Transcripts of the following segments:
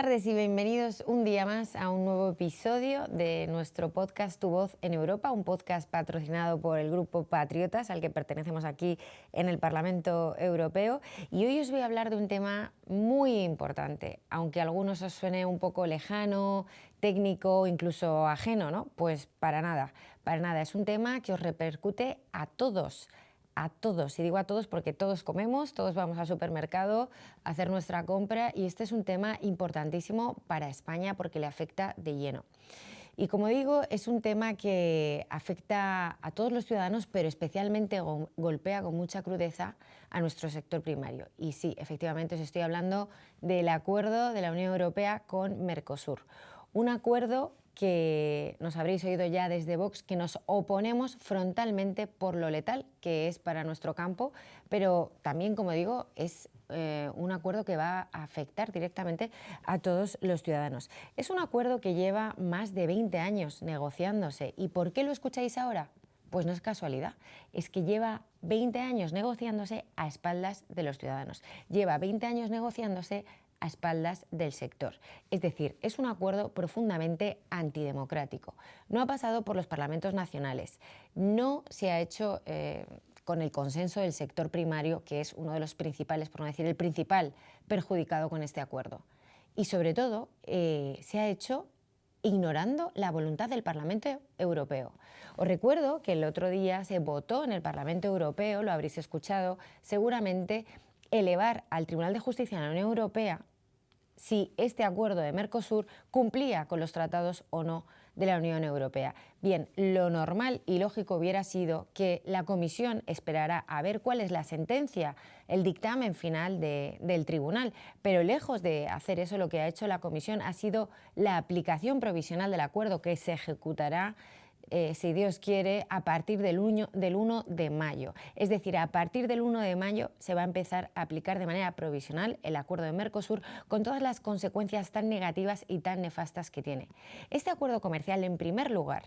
tardes y bienvenidos un día más a un nuevo episodio de nuestro podcast Tu Voz en Europa, un podcast patrocinado por el Grupo Patriotas, al que pertenecemos aquí en el Parlamento Europeo. Y hoy os voy a hablar de un tema muy importante, aunque a algunos os suene un poco lejano, técnico, incluso ajeno, ¿no? Pues para nada. Es un tema que os repercute a todos. Y digo a todos porque todos comemos, todos vamos al supermercado a hacer nuestra compra y este es un tema importantísimo para España porque le afecta de lleno. Y como digo, es un tema que afecta a todos los ciudadanos, pero especialmente golpea con mucha crudeza a nuestro sector primario. Y sí, efectivamente os estoy hablando del acuerdo de la Unión Europea con Mercosur. Un acuerdo que nos habréis oído ya desde Vox, que nos oponemos frontalmente por lo letal que es para nuestro campo, pero también, como digo, es un acuerdo que va a afectar directamente a todos los ciudadanos. Es un acuerdo que lleva más de 20 años negociándose. ¿Y por qué lo escucháis ahora? Pues no es casualidad, es que lleva 20 años negociándose a espaldas de los ciudadanos. Lleva 20 años negociándose a espaldas del sector. Es decir, es un acuerdo profundamente antidemocrático. No ha pasado por los parlamentos nacionales, no se ha hecho con el consenso del sector primario, que es uno de los principales, por no decir el principal, perjudicado con este acuerdo. Y sobre todo, se ha hecho ignorando la voluntad del Parlamento Europeo. Os recuerdo que el otro día se votó en el Parlamento Europeo, lo habréis escuchado seguramente, elevar al Tribunal de Justicia de la Unión Europea si este acuerdo de Mercosur cumplía con los tratados o no de la Unión Europea. Bien, lo normal y lógico hubiera sido que la Comisión esperara a ver cuál es la sentencia, el dictamen final del tribunal, pero lejos de hacer eso, lo que ha hecho la Comisión ha sido la aplicación provisional del acuerdo que se ejecutará si Dios quiere, a partir del 1 de mayo. Es decir, a partir del 1 de mayo se va a empezar a aplicar de manera provisional el acuerdo de Mercosur con todas las consecuencias tan negativas y tan nefastas que tiene. Este acuerdo comercial, en primer lugar,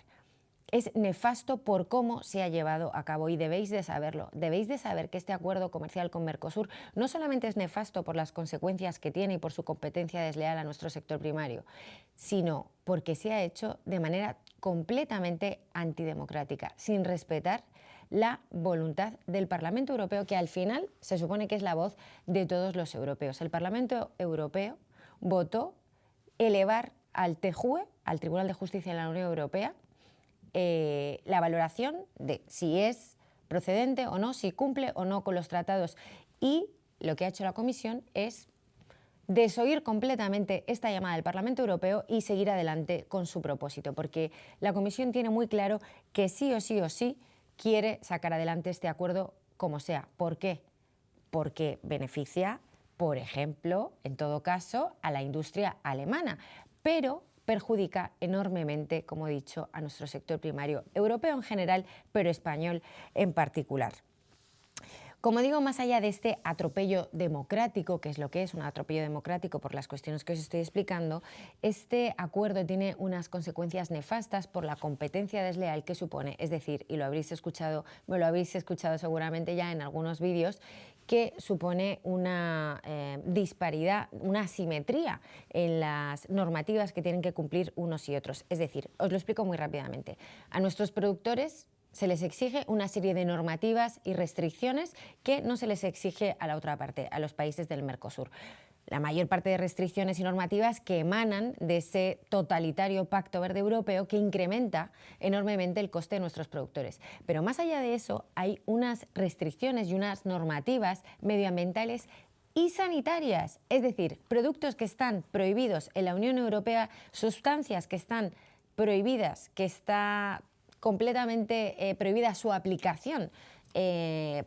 es nefasto por cómo se ha llevado a cabo y debéis de saberlo. Debéis de saber que este acuerdo comercial con Mercosur no solamente es nefasto por las consecuencias que tiene y por su competencia desleal a nuestro sector primario, sino porque se ha hecho de manera completamente antidemocrática, sin respetar la voluntad del Parlamento Europeo, que al final se supone que es la voz de todos los europeos. El Parlamento Europeo votó elevar al TJUE, al Tribunal de Justicia de la Unión Europea, la valoración de si es procedente o no, si cumple o no con los tratados. Y lo que ha hecho la Comisión es desoír completamente esta llamada del Parlamento Europeo y seguir adelante con su propósito, porque la Comisión tiene muy claro que sí o sí quiere sacar adelante este acuerdo como sea. ¿Por qué? Porque beneficia, por ejemplo, en todo caso, a la industria alemana, pero perjudica enormemente, como he dicho, a nuestro sector primario europeo en general, pero español en particular. Como digo, más allá de este atropello democrático, que es lo que es un atropello democrático por las cuestiones que os estoy explicando, este acuerdo tiene unas consecuencias nefastas por la competencia desleal que supone, es decir, y lo habréis escuchado, me lo habréis escuchado seguramente ya en algunos vídeos, que supone una disparidad, una asimetría en las normativas que tienen que cumplir unos y otros. Es decir, os lo explico muy rápidamente. A nuestros productores se les exige una serie de normativas y restricciones que no se les exige a la otra parte, a los países del Mercosur. La mayor parte de restricciones y normativas que emanan de ese totalitario Pacto Verde Europeo que incrementa enormemente el coste de nuestros productores. Pero más allá de eso, hay unas restricciones y unas normativas medioambientales y sanitarias, es decir, productos que están prohibidos en la Unión Europea, sustancias que están prohibidas, que está completamente prohibida su aplicación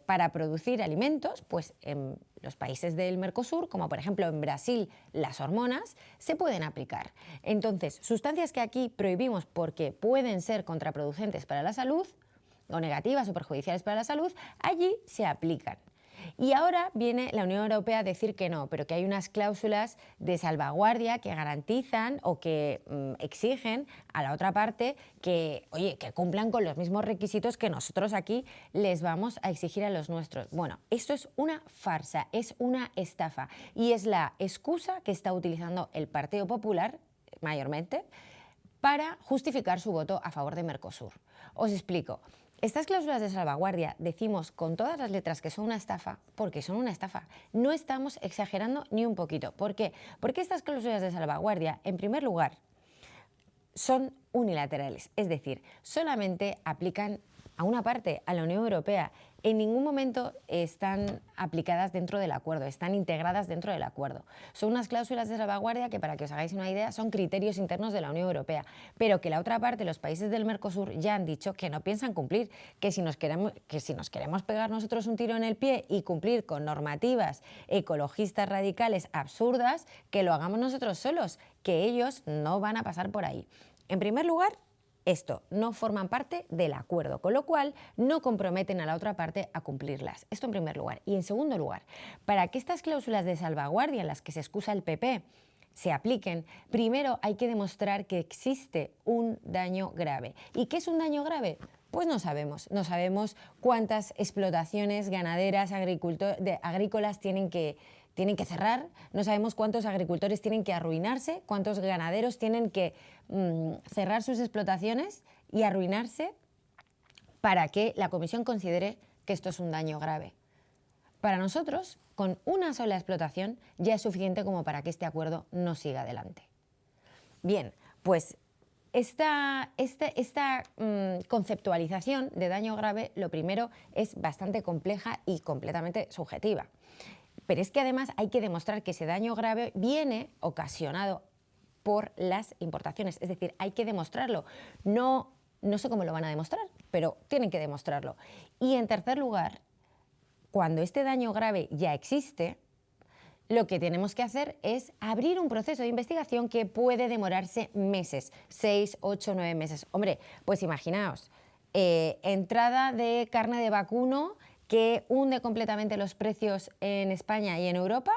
para producir alimentos, pues en los países del Mercosur, como por ejemplo en Brasil, las hormonas, se pueden aplicar. Entonces, sustancias que aquí prohibimos porque pueden ser contraproducentes para la salud, o negativas o perjudiciales para la salud, allí se aplican. Y ahora viene la Unión Europea a decir que no, pero que hay unas cláusulas de salvaguardia que garantizan o que exigen a la otra parte que, oye, que cumplan con los mismos requisitos que nosotros aquí les vamos a exigir a los nuestros. Bueno, esto es una farsa, es una estafa y es la excusa que está utilizando el Partido Popular, mayormente, para justificar su voto a favor de Mercosur. Os explico. Estas cláusulas de salvaguardia decimos con todas las letras que son una estafa porque son una estafa. No estamos exagerando ni un poquito. ¿Por qué? Porque estas cláusulas de salvaguardia, en primer lugar, son unilaterales, es decir, solamente aplican a una parte, a la Unión Europea. En ningún momento están aplicadas dentro del acuerdo, están integradas dentro del acuerdo. Son unas cláusulas de salvaguardia que, para que os hagáis una idea, son criterios internos de la Unión Europea, pero que la otra parte, los países del Mercosur, ya han dicho que no piensan cumplir, que si nos queremos pegar nosotros un tiro en el pie y cumplir con normativas ecologistas radicales absurdas, que lo hagamos nosotros solos, que ellos no van a pasar por ahí. En primer lugar, esto, no forman parte del acuerdo, con lo cual no comprometen a la otra parte a cumplirlas. Esto en primer lugar. Y en segundo lugar, para que estas cláusulas de salvaguardia en las que se excusa el PP se apliquen, primero hay que demostrar que existe un daño grave. ¿Y qué es un daño grave? Pues no sabemos. No sabemos cuántas explotaciones ganaderas, agrícolas tienen que cerrar, no sabemos cuántos agricultores tienen que arruinarse, cuántos ganaderos tienen que cerrar sus explotaciones y arruinarse para que la Comisión considere que esto es un daño grave. Para nosotros, con una sola explotación ya es suficiente como para que este acuerdo no siga adelante. Bien, pues esta conceptualización de daño grave, lo primero, es bastante compleja y completamente subjetiva. Pero es que además hay que demostrar que ese daño grave viene ocasionado por las importaciones. Es decir, hay que demostrarlo. No sé cómo lo van a demostrar, pero tienen que demostrarlo. Y en tercer lugar, cuando este daño grave ya existe, lo que tenemos que hacer es abrir un proceso de investigación que puede demorarse meses, 6, 8, 9 meses. Hombre, pues imaginaos, entrada de carne de vacuno que hunde completamente los precios en España y en Europa,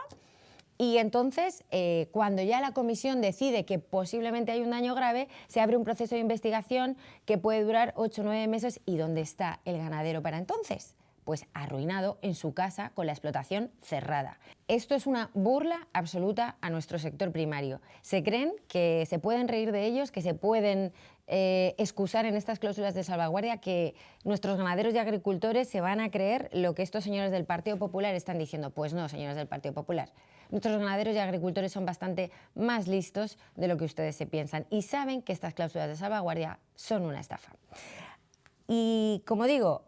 y entonces cuando ya la Comisión decide que posiblemente hay un daño grave, se abre un proceso de investigación que puede durar 8 o 9 meses. ¿Y dónde está el ganadero para entonces? Pues arruinado en su casa con la explotación cerrada. Esto es una burla absoluta a nuestro sector primario. Se creen que se pueden reír de ellos, que se pueden excusar en estas cláusulas de salvaguardia, que nuestros ganaderos y agricultores se van a creer lo que estos señores del Partido Popular están diciendo. Pues no, señores del Partido Popular. Nuestros ganaderos y agricultores son bastante más listos de lo que ustedes se piensan y saben que estas cláusulas de salvaguardia son una estafa. Y como digo,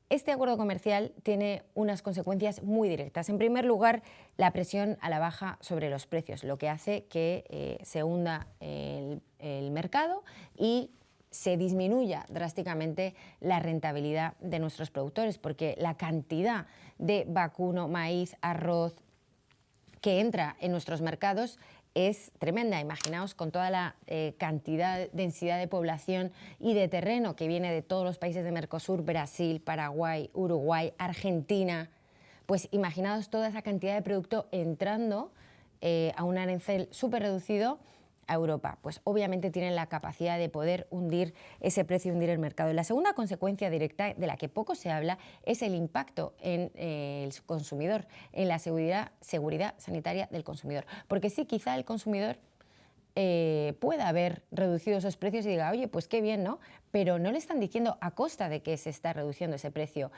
este acuerdo comercial tiene unas consecuencias muy directas. En primer lugar, la presión a la baja sobre los precios, lo que hace que se hunda el mercado y se disminuya drásticamente la rentabilidad de nuestros productores, porque la cantidad de vacuno, maíz, arroz que entra en nuestros mercados es tremenda. Imaginaos, con toda la densidad de población y de terreno que viene de todos los países de Mercosur, Brasil, Paraguay, Uruguay, Argentina, pues imaginaos toda esa cantidad de producto entrando a un arancel súper reducido a Europa. Pues obviamente tienen la capacidad de poder hundir ese precio y hundir el mercado. Y la segunda consecuencia directa, de la que poco se habla, es el impacto en el consumidor, en la seguridad sanitaria del consumidor. Porque sí, quizá el consumidor pueda haber reducido esos precios y diga, oye, pues qué bien, ¿no? Pero no le están diciendo a costa de que se está reduciendo ese precio.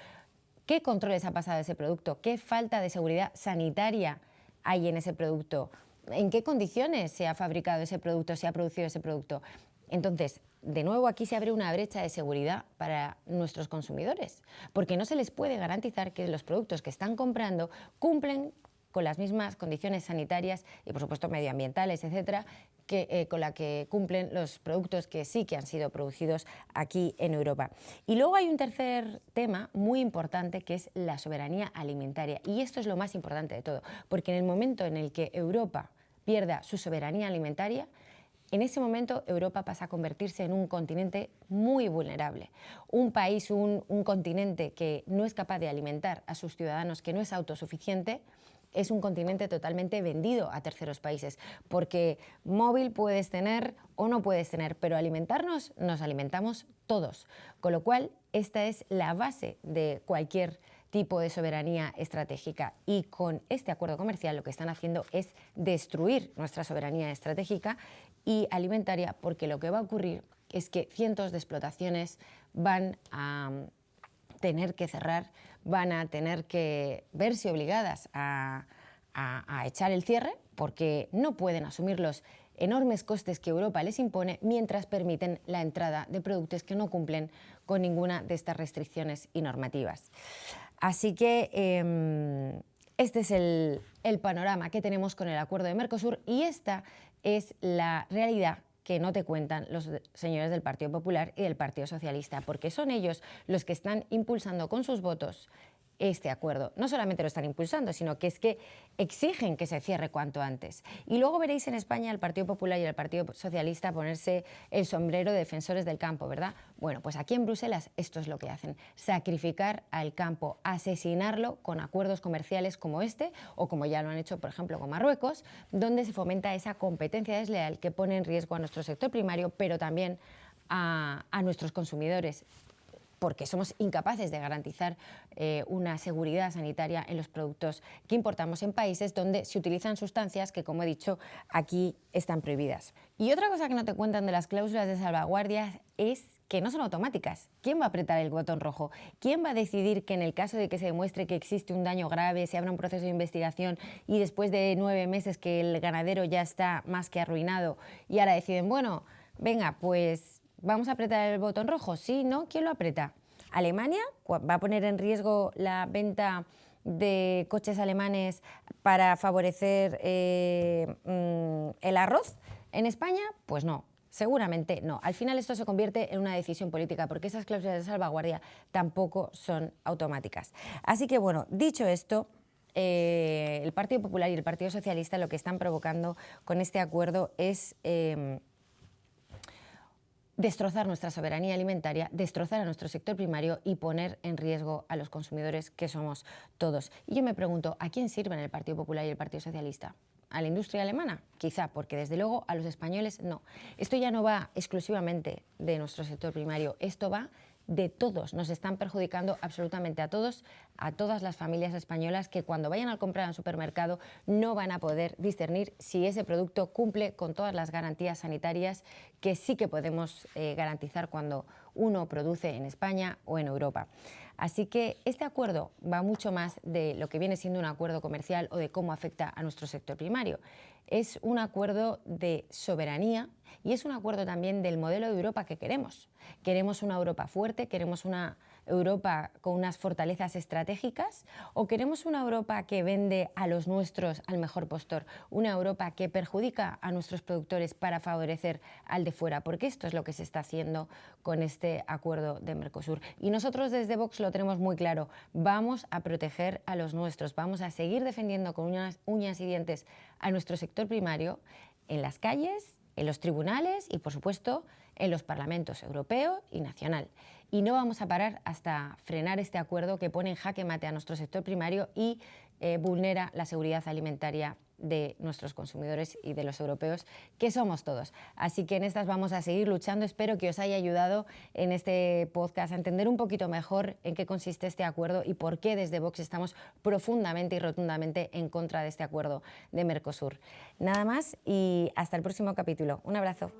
¿Qué controles ha pasado ese producto? ¿Qué falta de seguridad sanitaria hay en ese producto? ¿En qué condiciones se ha fabricado ese producto, se ha producido ese producto? Entonces, de nuevo, aquí se abre una brecha de seguridad para nuestros consumidores, porque no se les puede garantizar que los productos que están comprando cumplen con las mismas condiciones sanitarias y, por supuesto, medioambientales, etcétera, con la que cumplen los productos que sí que han sido producidos aquí en Europa. Y luego hay un tercer tema muy importante, que es la soberanía alimentaria. Y esto es lo más importante de todo, porque en el momento en el que Europa pierda su soberanía alimentaria, en ese momento Europa pasa a convertirse en un continente muy vulnerable, un país, un continente que no es capaz de alimentar a sus ciudadanos, que no es autosuficiente. Es un continente totalmente vendido a terceros países, porque móvil puedes tener o no puedes tener, pero alimentarnos nos alimentamos todos, con lo cual esta es la base de cualquier tipo de soberanía estratégica, y con este acuerdo comercial lo que están haciendo es destruir nuestra soberanía estratégica y alimentaria, porque lo que va a ocurrir es que cientos de explotaciones van a tener que cerrar, van a tener que verse obligadas a echar el cierre, porque no pueden asumir los enormes costes que Europa les impone mientras permiten la entrada de productos que no cumplen con ninguna de estas restricciones y normativas. Así que este es el panorama que tenemos con el acuerdo de Mercosur, y esta es la realidad que no te cuentan los señores del Partido Popular y del Partido Socialista, porque son ellos los que están impulsando con sus votos este acuerdo. No solamente lo están impulsando, sino que es que exigen que se cierre cuanto antes. Y luego veréis en España al Partido Popular y al Partido Socialista ponerse el sombrero de defensores del campo, ¿verdad? Bueno, pues aquí en Bruselas esto es lo que hacen: sacrificar al campo, asesinarlo con acuerdos comerciales como este, o como ya lo han hecho, por ejemplo, con Marruecos, donde se fomenta esa competencia desleal que pone en riesgo a nuestro sector primario, pero también a nuestros consumidores, porque somos incapaces de garantizar una seguridad sanitaria en los productos que importamos en países donde se utilizan sustancias que, como he dicho, aquí están prohibidas. Y otra cosa que no te cuentan de las cláusulas de salvaguardia es que no son automáticas. ¿Quién va a apretar el botón rojo? ¿Quién va a decidir que en el caso de que se demuestre que existe un daño grave, se abra un proceso de investigación y después de 9 meses que el ganadero ya está más que arruinado y ahora deciden, bueno, venga, pues ¿vamos a apretar el botón rojo? Sí, ¿no? ¿Quién lo aprieta? ¿Alemania va a poner en riesgo la venta de coches alemanes para favorecer el arroz en España? Pues no, seguramente no. Al final esto se convierte en una decisión política, porque esas cláusulas de salvaguardia tampoco son automáticas. Así que bueno, dicho esto, el Partido Popular y el Partido Socialista lo que están provocando con este acuerdo es destrozar nuestra soberanía alimentaria, destrozar a nuestro sector primario y poner en riesgo a los consumidores, que somos todos. Y yo me pregunto, ¿a quién sirven el Partido Popular y el Partido Socialista? ¿A la industria alemana? Quizá, porque desde luego a los españoles no. Esto ya no va exclusivamente de nuestro sector primario, esto va de todos. Nos están perjudicando absolutamente a todos, a todas las familias españolas, que cuando vayan a comprar al supermercado no van a poder discernir si ese producto cumple con todas las garantías sanitarias que sí que podemos garantizar cuando uno produce en España o en Europa. Así que este acuerdo va mucho más de lo que viene siendo un acuerdo comercial o de cómo afecta a nuestro sector primario. Es un acuerdo de soberanía y es un acuerdo también del modelo de Europa que queremos. Queremos una Europa fuerte, queremos una Europa con unas fortalezas estratégicas, o queremos una Europa que vende a los nuestros al mejor postor, una Europa que perjudica a nuestros productores para favorecer al de fuera, porque esto es lo que se está haciendo con este acuerdo de Mercosur. Y nosotros desde Vox lo tenemos muy claro: vamos a proteger a los nuestros, vamos a seguir defendiendo con uñas y dientes a nuestro sector primario en las calles, en los tribunales y, por supuesto, en los parlamentos europeo y nacional. Y no vamos a parar hasta frenar este acuerdo que pone en jaque mate a nuestro sector primario y vulnera la seguridad alimentaria de nuestros consumidores y de los europeos, que somos todos. Así que en estas vamos a seguir luchando. Espero que os haya ayudado en este podcast a entender un poquito mejor en qué consiste este acuerdo y por qué desde Vox estamos profundamente y rotundamente en contra de este acuerdo de Mercosur. Nada más y hasta el próximo capítulo. Un abrazo.